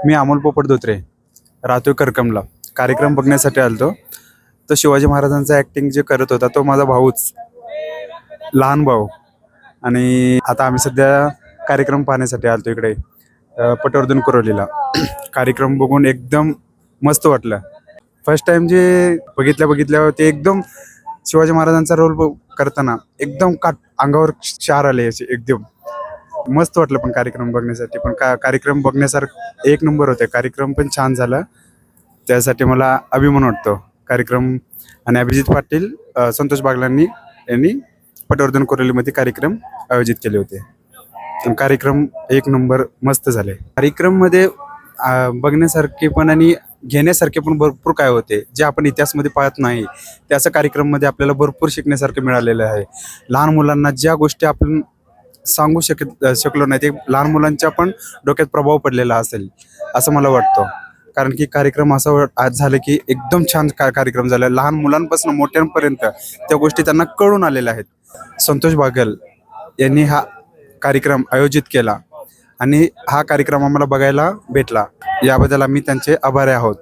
मी अमोल पोपट धोत्रे राहतोय करकमला. कार्यक्रम बघण्यासाठी आलतो. तो शिवाजी महाराजांचा ॲक्टिंग जे करत होता तो माझा भाऊच, लहान भाऊ. आणि आता आम्ही सध्या कार्यक्रम पाहण्यासाठी आलतो इकडे पटवर्धन कुरोलीला. कार्यक्रम बघून एकदम मस्त वाटलं. फर्स्ट टाइम जे बघितल्यावर ते एकदम शिवाजी महाराजांचा रोल करताना एकदम अंगावर शार आले असे एकदम मस्त वाटलं. पण कार्यक्रम बघण्यासाठी पण कार्यक्रम बघण्यासारखं एक नंबर होते. कार्यक्रम पण छान झाला, त्यासाठी मला अभिमान वाटतो कार्यक्रम. आणि अभिजित पाटील, संतोष बागलांनी यांनी पटवर्धन कुरोलीमध्ये कार्यक्रम आयोजित केले होते. कार्यक्रम एक नंबर मस्त झाले. कार्यक्रममध्ये बघण्यासारखे पण आणि घेण्यासारखे पण भरपूर काय होते जे आपण इतिहासमध्ये पाहत नाही. त्याचं कार्यक्रममध्ये आपल्याला भरपूर शिकण्यासारखं मिळालेलं आहे. लहान मुलांना ज्या गोष्टी आपण सांगू शकलो नाही ते लहान मुलांच्या पण डोक्यात प्रभाव पडलेला असेल असं मला वाटतं. कारण की कार्यक्रम असं आज झालं की एकदम छान कार्यक्रम झाला. लहान मुलांपासून मोठ्यांपर्यंत त्या गोष्टी त्यांना कळून आलेल्या आहेत. संतोष बागल यांनी हा कार्यक्रम आयोजित केला आणि हा कार्यक्रम आम्हाला बघायला भेटला, याबद्दल आम्ही त्यांचे आभारी आहोत.